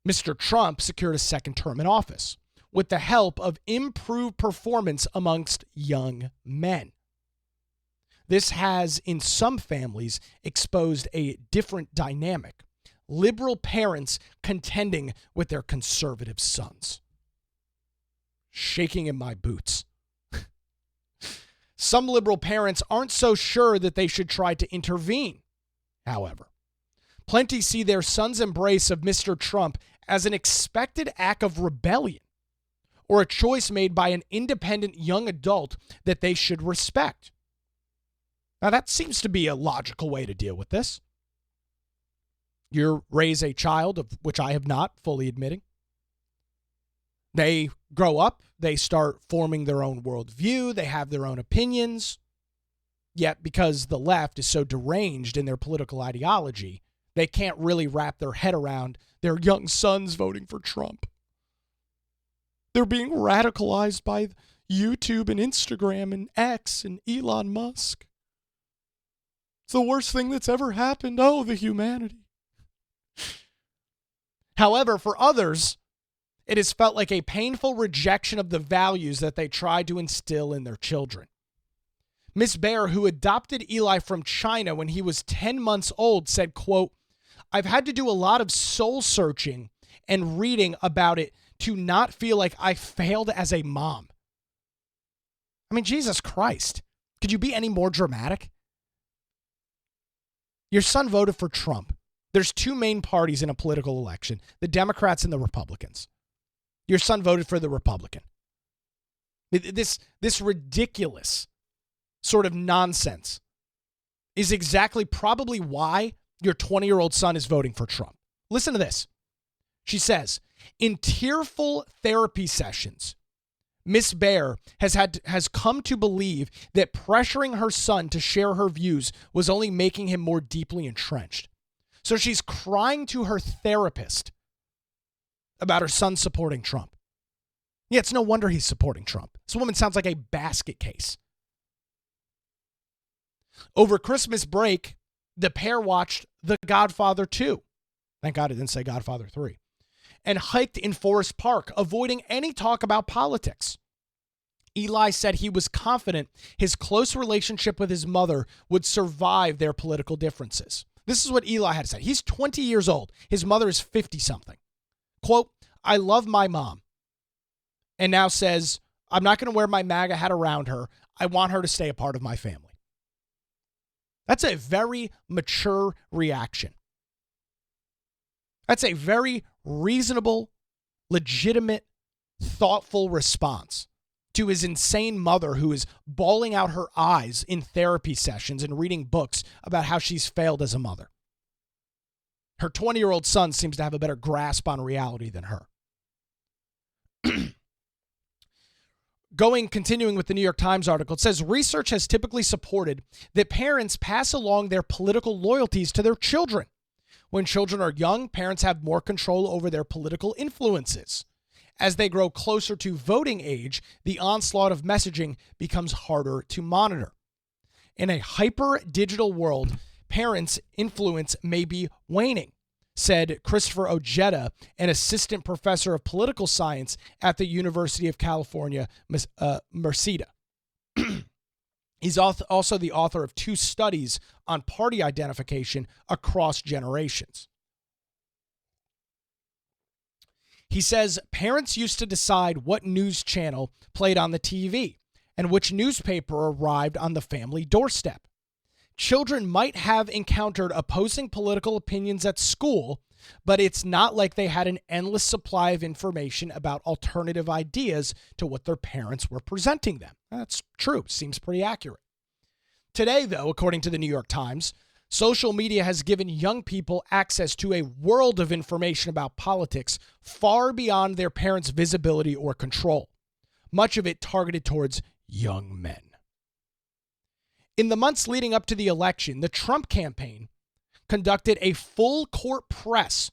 Mr. Trump secured a second term in office with the help of improved performance amongst young men. This has, in some families, exposed a different dynamic. Liberal parents contending with their conservative sons. Shaking in my boots. Some liberal parents aren't so sure that they should try to intervene, however. Plenty see their son's embrace of Mr. Trump as an expected act of rebellion or a choice made by an independent young adult that they should respect. Now, that seems to be a logical way to deal with this. You raise a child, of which I have not, fully admitting. They grow up, they start forming their own worldview, they have their own opinions. Yet, because the left is so deranged in their political ideology, they can't really wrap their head around their young sons voting for Trump. They're being radicalized by YouTube and Instagram and X and Elon Musk. It's the worst thing that's ever happened. Oh, the humanity. However, for others, it has felt like a painful rejection of the values that they tried to instill in their children. Miss Baer, who adopted Eli from China when he was 10 months old, said, quote, "I've had to do a lot of soul searching and reading about it to not feel like I failed as a mom." I mean, Jesus Christ. Could you be any more dramatic? Your son voted for Trump. There's two main parties in a political election, the Democrats and the Republicans. Your son voted for the Republican. This ridiculous sort of nonsense is exactly probably why your 20-year-old son is voting for Trump. Listen to this. She says, in tearful therapy sessions, Miss Baer has come to believe that pressuring her son to share her views was only making him more deeply entrenched. So she's crying to her therapist about her son supporting Trump. Yeah, it's no wonder he's supporting Trump. This woman sounds like a basket case. Over Christmas break, the pair watched The Godfather 2. Thank God it didn't say Godfather 3. And hiked in Forest Park, avoiding any talk about politics. Eli said he was confident his close relationship with his mother would survive their political differences. This is what Eli had to say. He's 20 years old. His mother is 50-something. Quote, "I love my mom." And now says, "I'm not going to wear my MAGA hat around her. I want her to stay a part of my family." That's a very mature reaction. That's a very reasonable, legitimate, thoughtful response to his insane mother who is bawling out her eyes in therapy sessions and reading books about how she's failed as a mother. Her 20-year-old son seems to have a better grasp on reality than her. Continuing with the New York Times article, it says research has typically supported that parents pass along their political loyalties to their children. When children are young, parents have more control over their political influences. As they grow closer to voting age, the onslaught of messaging becomes harder to monitor. In a hyper-digital world, parents' influence may be waning, said Christopher Ojeda, an assistant professor of political science at the University of California, Merced. He's also the author of 2 studies on party identification across generations. He says parents used to decide what news channel played on the TV and which newspaper arrived on the family doorstep. Children might have encountered opposing political opinions at school, but it's not like they had an endless supply of information about alternative ideas to what their parents were presenting them. That's true. Seems pretty accurate. Today, though, according to the New York Times, social media has given young people access to a world of information about politics far beyond their parents' visibility or control, much of it targeted towards young men. In the months leading up to the election, the Trump campaign conducted a full court press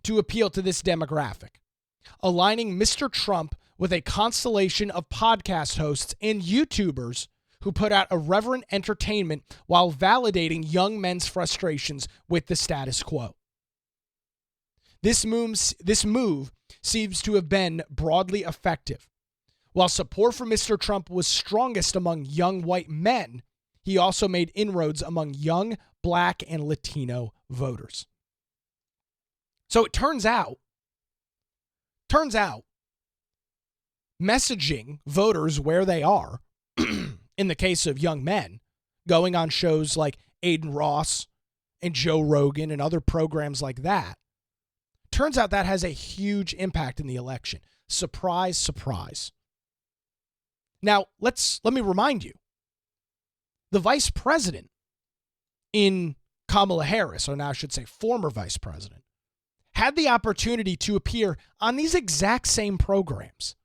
to appeal to this demographic, aligning Mr. Trump with a constellation of podcast hosts and YouTubers who put out irreverent entertainment while validating young men's frustrations with the status quo. This move seems to have been broadly effective. While support for Mr. Trump was strongest among young white men, he also made inroads among young Black and Latino voters. So it turns out, messaging voters where they are, in the case of young men, going on shows like Aiden Ross and Joe Rogan and other programs like that, turns out that has a huge impact in the election. Surprise, surprise. Now, let me remind you, the vice president in Kamala Harris, or now I should say former vice president, had the opportunity to appear on these exact same programs.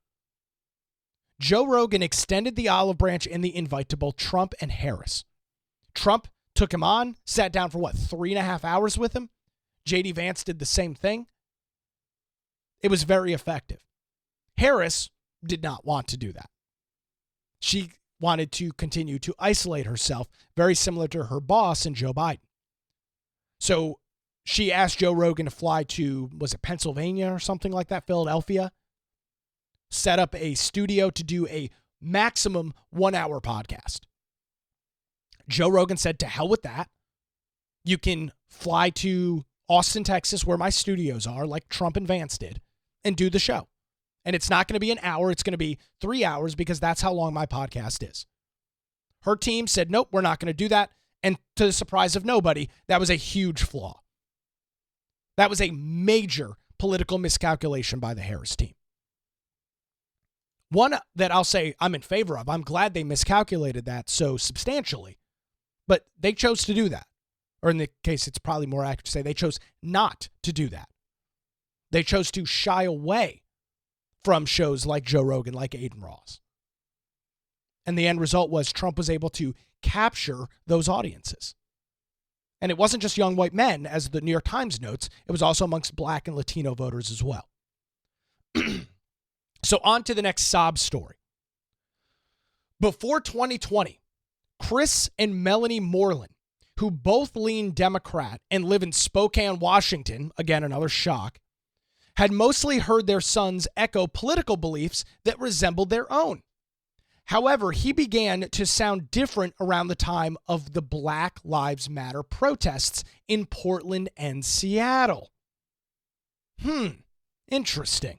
Joe Rogan extended the olive branch and the invite to both Trump and Harris. Trump took him on, sat down for 3.5 hours with him. J.D. Vance did the same thing. It was very effective. Harris did not want to do that. She wanted to continue to isolate herself, very similar to her boss and Joe Biden. So she asked Joe Rogan to fly to, was it Pennsylvania or something like that, Philadelphia, set up a studio to do a maximum 1-hour podcast. Joe Rogan said, to hell with that. You can fly to Austin, Texas, where my studios are, like Trump and Vance did, and do the show. And it's not going to be an hour. It's going to be 3 hours because that's how long my podcast is. Her team said, nope, we're not going to do that. And to the surprise of nobody, that was a huge flaw. That was a major political miscalculation by the Harris team. One that I'll say I'm in favor of. I'm glad they miscalculated that so substantially. But they chose to do that. Or in the case, it's probably more accurate to say they chose not to do that. They chose to shy away from shows like Joe Rogan, like Aiden Ross. And the end result was Trump was able to capture those audiences. And it wasn't just young white men, as the New York Times notes. It was also amongst Black and Latino voters as well. So on to the next sob story. Before 2020, Chris and Melanie Moreland, who both lean Democrat and live in Spokane, Washington, again, another shock, had mostly heard their sons echo political beliefs that resembled their own. However, he began to sound different around the time of the Black Lives Matter protests in Portland and Seattle. Interesting.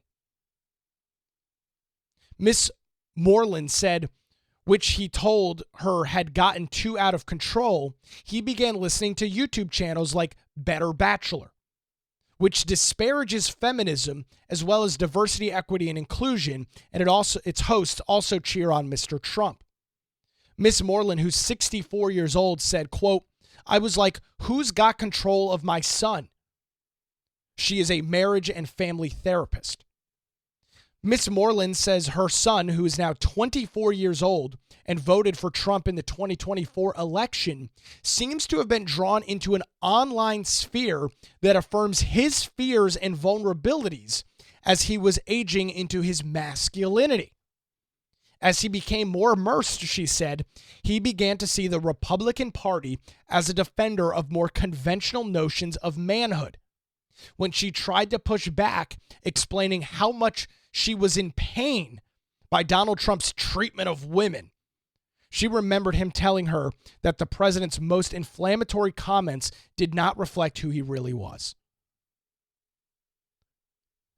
Miss Moreland said, which he told her had gotten too out of control, he began listening to YouTube channels like Better Bachelor, which disparages feminism as well as diversity, equity, and inclusion, and its hosts also cheer on Mr. Trump. Miss Moreland, who's 64 years old, said, quote, I was like, who's got control of my son? She is a marriage and family therapist. Miss Moreland says her son, who is now 24 years old and voted for Trump in the 2024 election, seems to have been drawn into an online sphere that affirms his fears and vulnerabilities as he was aging into his masculinity. As he became more immersed, she said, he began to see the Republican Party as a defender of more conventional notions of manhood. When she tried to push back, explaining how much she was in pain by Donald Trump's treatment of women, she remembered him telling her that the president's most inflammatory comments did not reflect who he really was.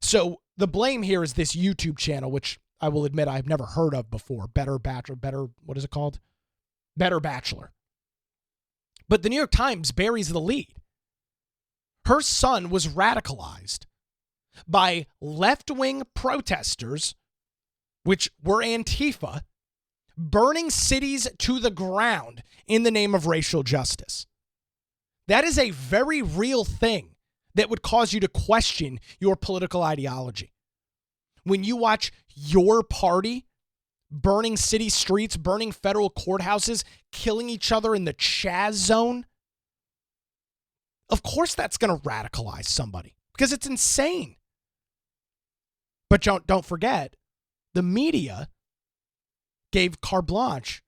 So the blame here is this YouTube channel, which I will admit I've never heard of before. Better Bachelor. What is it called? Better Bachelor. But the New York Times buries the lead. Her son was radicalized by left-wing protesters, which were Antifa, burning cities to the ground in the name of racial justice. That is a very real thing that would cause you to question your political ideology. When you watch your party burning city streets, burning federal courthouses, killing each other in the Chaz zone, of course that's going to radicalize somebody because it's insane. But don't forget, the media gave carte blanche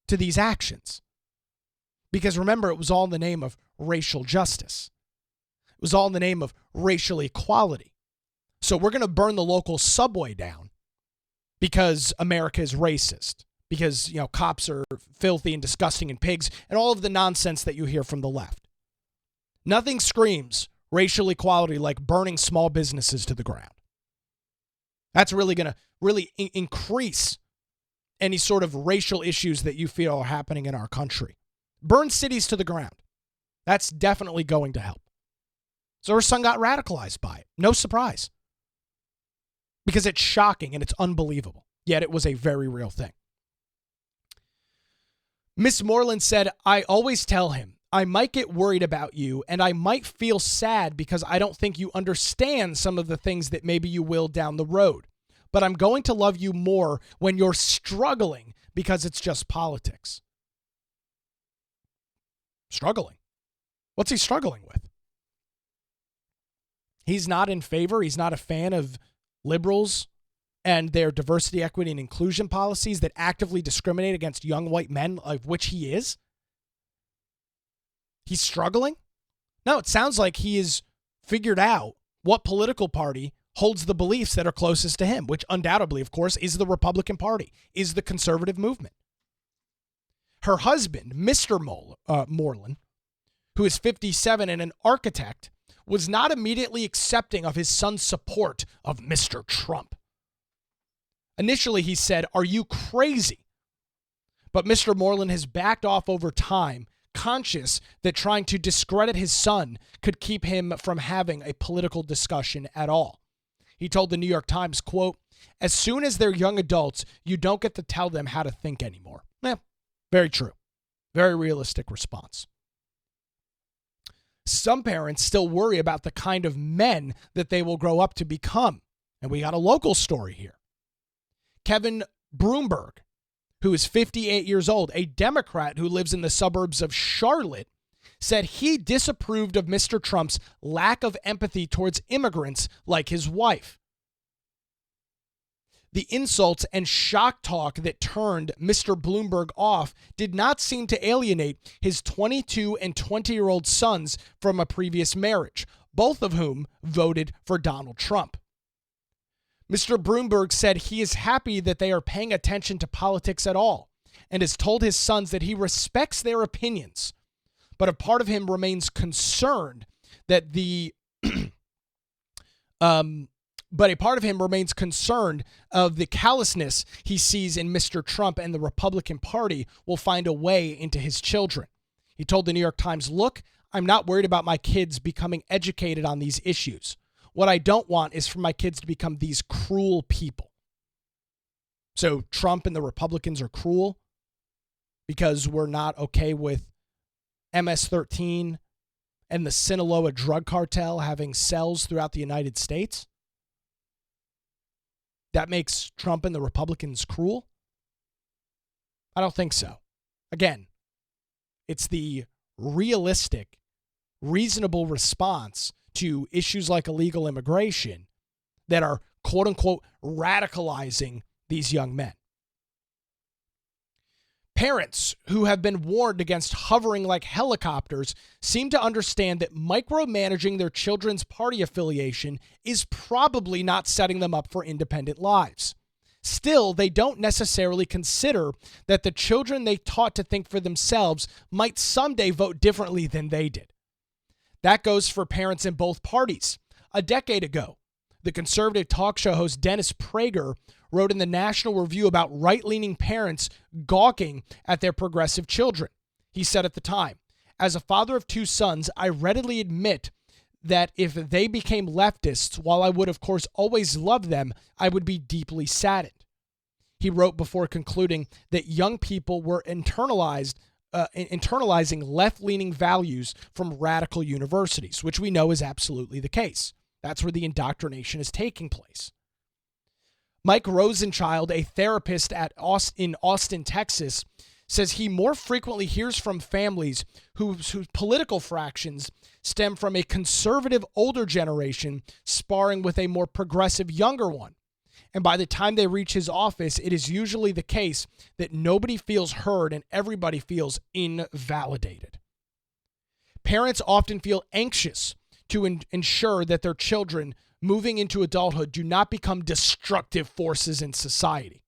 to these actions. Because remember, it was all in the name of racial justice. It was all in the name of racial equality. So we're going to burn the local subway down because America is racist. Because, cops are filthy and disgusting and pigs and all of the nonsense that you hear from the left. Nothing screams racial equality like burning small businesses to the ground. That's really going to increase any sort of racial issues that you feel are happening in our country. Burn cities to the ground. That's definitely going to help. So her son got radicalized by it. No surprise. Because it's shocking and it's unbelievable. Yet it was a very real thing. Miss Moreland said, I always tell him, I might get worried about you and I might feel sad because I don't think you understand some of the things that maybe you will down the road. But I'm going to love you more when you're struggling because it's just politics. Struggling? What's he struggling with? He's not in favor. He's not a fan of liberals and their diversity, equity, and inclusion policies that actively discriminate against young white men, of which he is. He's struggling? No, it sounds like he has figured out what political party holds the beliefs that are closest to him, which undoubtedly, of course, is the Republican Party, is the conservative movement. Her husband, Mr. Moreland, who is 57 and an architect, was not immediately accepting of his son's support of Mr. Trump. Initially, he said, "Are you crazy?" But Mr. Moreland has backed off over time, conscious that trying to discredit his son could keep him from having a political discussion at all. He told the New York Times, quote, "As soon as they're young adults, you don't get to tell them how to think anymore." Very true. Very realistic response. Some parents still worry about the kind of men that they will grow up to become. And we got a local story here. Kevin Broomberg, who is 58 years old, a Democrat who lives in the suburbs of Charlotte, said he disapproved of Mr. Trump's lack of empathy towards immigrants like his wife. The insults and shock talk that turned Mr. Bloomberg off did not seem to alienate his 22 and 20-year-old sons from a previous marriage, both of whom voted for Donald Trump. Mr. Bloomberg said he is happy that they are paying attention to politics at all and has told his sons that he respects their opinions, but a part of him remains concerned that of the callousness he sees in Mr. Trump and the Republican Party will find a way into his children. He told the New York Times, "Look, I'm not worried about my kids becoming educated on these issues. What I don't want is for my kids to become these cruel people." So Trump and the Republicans are cruel because we're not okay with MS-13 and the Sinaloa drug cartel having cells throughout the United States? That makes Trump and the Republicans cruel? I don't think so. Again, it's the realistic, reasonable response to issues like illegal immigration that are, quote unquote, radicalizing these young men. Parents who have been warned against hovering like helicopters seem to understand that micromanaging their children's party affiliation is probably not setting them up for independent lives. Still, they don't necessarily consider that the children they taught to think for themselves might someday vote differently than they did. That goes for parents in both parties. A decade ago, the conservative talk show host Dennis Prager wrote in the National Review about right-leaning parents gawking at their progressive children. He said at the time, "As a father of two sons, I readily admit that if they became leftists, while I would of course always love them, I would be deeply saddened." He wrote before concluding that young people were internalizing left-leaning values from radical universities, which we know is absolutely the case. That's where the indoctrination is taking place. Mike Rosenchild, a therapist in Austin, Texas, says he more frequently hears from families whose political fractions stem from a conservative older generation sparring with a more progressive younger one. And by the time they reach his office, it is usually the case that nobody feels heard and everybody feels invalidated. Parents often feel anxious to ensure that their children moving into adulthood do not become destructive forces in society.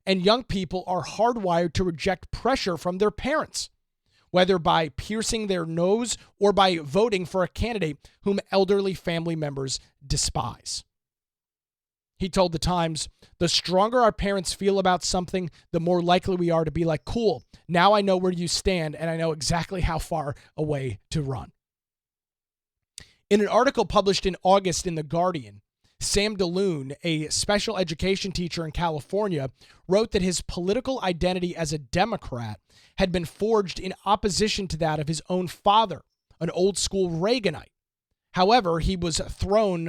And young people are hardwired to reject pressure from their parents, whether by piercing their nose or by voting for a candidate whom elderly family members despise. He told The Times, "The stronger our parents feel about something, the more likely we are to be like, cool, now I know where you stand and I know exactly how far away to run." In an article published in August in The Guardian, Sam DeLune, a special education teacher in California, wrote that his political identity as a Democrat had been forged in opposition to that of his own father, an old-school Reaganite. However, Mr.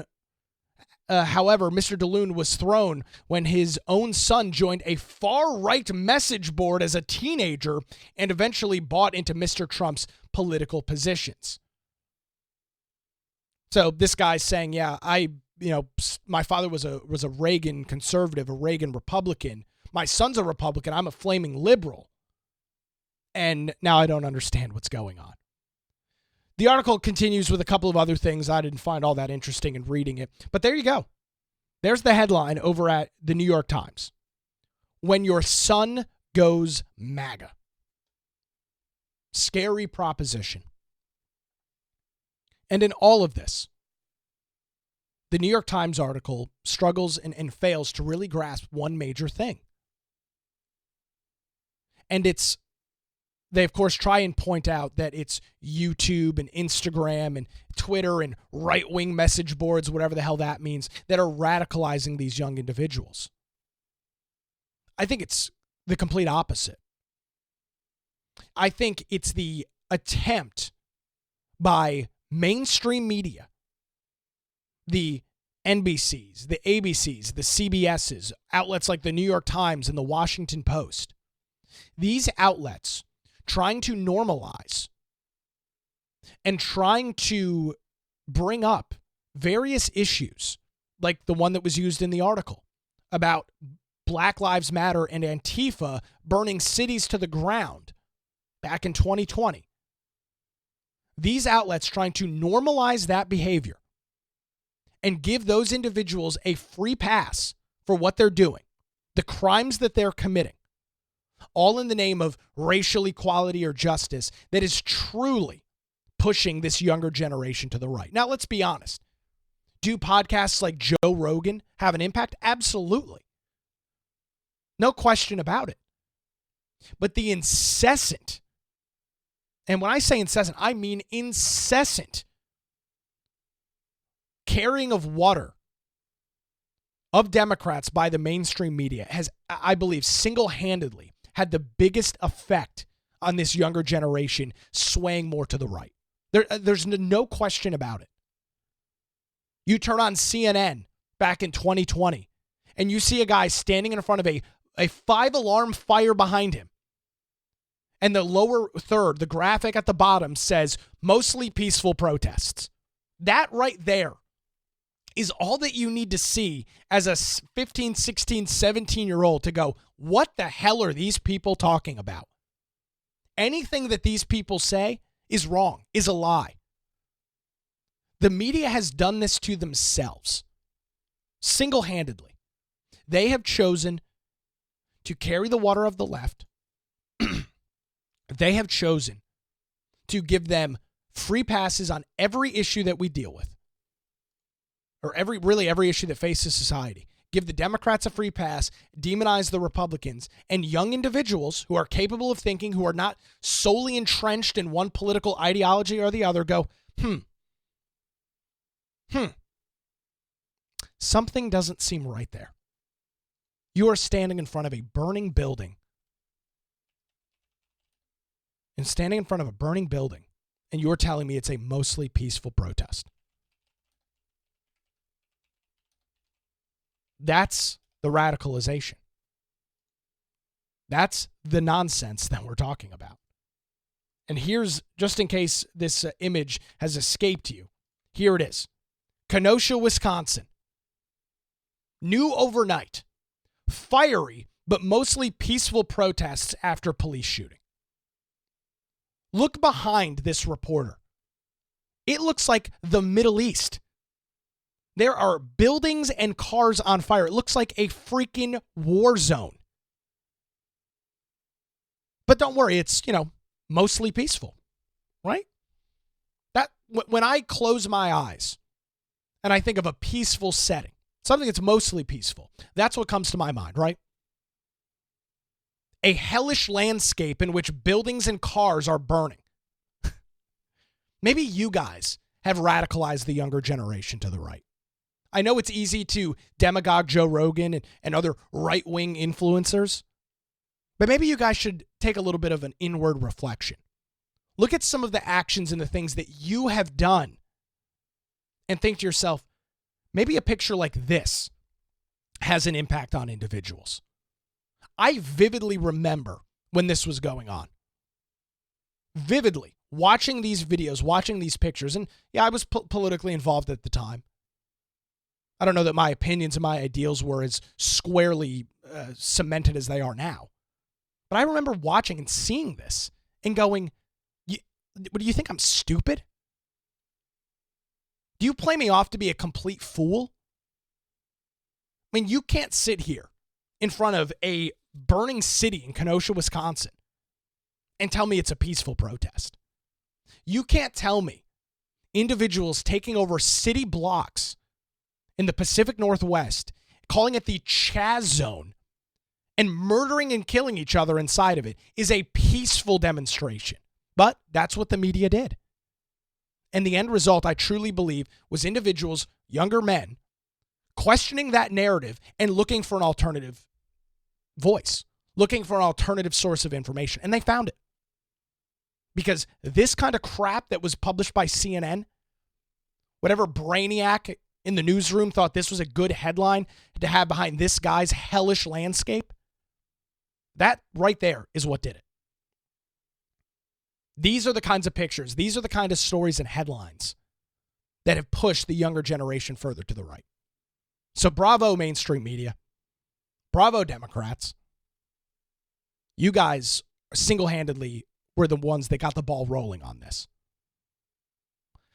DeLune was thrown when his own son joined a far-right message board as a teenager and eventually bought into Mr. Trump's political positions. So this guy's saying, yeah, my father was a Reagan conservative, a Reagan Republican. My son's a Republican. I'm a flaming liberal. And now I don't understand what's going on. The article continues with a couple of other things I didn't find all that interesting in reading it. But there you go. There's the headline over at the New York Times. When your son goes MAGA. Scary proposition. And in all of this, the New York Times article struggles and fails to really grasp one major thing. And they of course try and point out that it's YouTube and Instagram and Twitter and right-wing message boards, whatever the hell that means, that are radicalizing these young individuals. I think it's the complete opposite. I think it's the attempt by mainstream media, the NBCs, the ABCs, the CBSs, outlets like the New York Times and the Washington Post. These outlets trying to normalize and trying to bring up various issues, like the one that was used in the article about Black Lives Matter and Antifa burning cities to the ground back in 2020. These outlets trying to normalize that behavior and give those individuals a free pass for what they're doing, the crimes that they're committing, all in the name of racial equality or justice that is truly pushing this younger generation to the right. Now, let's be honest. Do podcasts like Joe Rogan have an impact? Absolutely. No question about it. But the incessant, and when I say incessant, I mean incessant, carrying of water of Democrats by the mainstream media has, I believe, single-handedly had the biggest effect on this younger generation swaying more to the right. There's no question about it. You turn on CNN back in 2020, and you see a guy standing in front of a 5-alarm fire behind him. And the lower third, the graphic at the bottom says, mostly peaceful protests. That right there is all that you need to see as a 15, 16, 17-year-old to go, what the hell are these people talking about? Anything that these people say is wrong, is a lie. The media has done this to themselves, single-handedly. They have chosen to carry the water of the left. They have chosen to give them free passes on every issue that we deal with, or every issue that faces society. Give the Democrats a free pass, demonize the Republicans, and young individuals who are capable of thinking, who are not solely entrenched in one political ideology or the other, go, something doesn't seem right there. You are standing in front of a burning building. And standing in front of a burning building, and you're telling me it's a mostly peaceful protest. That's the radicalization. That's the nonsense that we're talking about. And here's, just in case this image has escaped you, here it is. Kenosha, Wisconsin. New overnight. Fiery, but mostly peaceful protests after police shooting. Look behind this reporter. It looks like the Middle East. There are buildings and cars on fire. It looks like a freaking war zone. But don't worry, it's, mostly peaceful, right? That when I close my eyes and I think of a peaceful setting, something that's mostly peaceful, that's what comes to my mind, right? A hellish landscape in which buildings and cars are burning. Maybe you guys have radicalized the younger generation to the right. I know it's easy to demagogue Joe Rogan and other right-wing influencers, but maybe you guys should take a little bit of an inward reflection. Look at some of the actions and the things that you have done and think to yourself, maybe a picture like this has an impact on individuals. I vividly remember when this was going on. Vividly. Watching these videos, watching these pictures. And yeah, I was politically involved at the time. I don't know that my opinions and my ideals were as squarely cemented as they are now. But I remember watching and seeing this and going, what do you think, I'm stupid? Do you play me off to be a complete fool? I mean, you can't sit here in front of a burning city in Kenosha, Wisconsin, and tell me it's a peaceful protest. You can't tell me individuals taking over city blocks in the Pacific Northwest, calling it the Chaz Zone, and murdering and killing each other inside of it is a peaceful demonstration. But that's what the media did. And the end result, I truly believe, was individuals, younger men, questioning that narrative and looking for an alternative voice, looking for an alternative source of information. And they found it. Because this kind of crap that was published by CNN, whatever brainiac in the newsroom thought this was a good headline to have behind this guy's hellish landscape, that right there is what did it. These are the kinds of pictures, these are the kind of stories and headlines that have pushed the younger generation further to the right. So bravo, mainstream media. Bravo, Democrats. You guys single-handedly were the ones that got the ball rolling on this.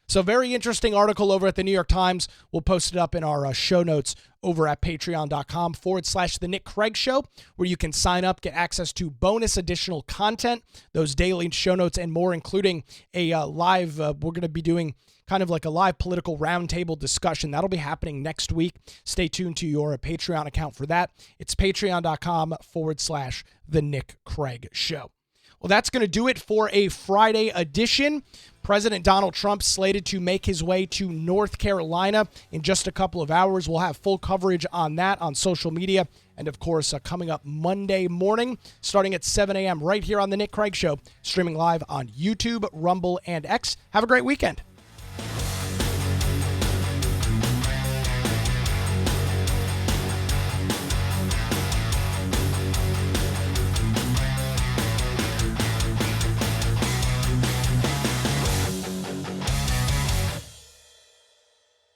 So very interesting article over at the New York Times. We'll post it up in our show notes over at patreon.com/The Nick Craig Show, where you can sign up, get access to bonus additional content, those daily show notes and more, including a live, we're going to be doing kind of like a live political roundtable discussion. That'll be happening next week. Stay tuned to your Patreon account for that. It's patreon.com/The Nick Craig Show. Well, that's going to do it for a Friday edition. President Donald Trump slated to make his way to North Carolina in just a couple of hours. We'll have full coverage on that on social media. And, of course, coming up Monday morning, starting at 7 a.m. right here on The Nick Craig Show, streaming live on YouTube, Rumble, and X. Have a great weekend.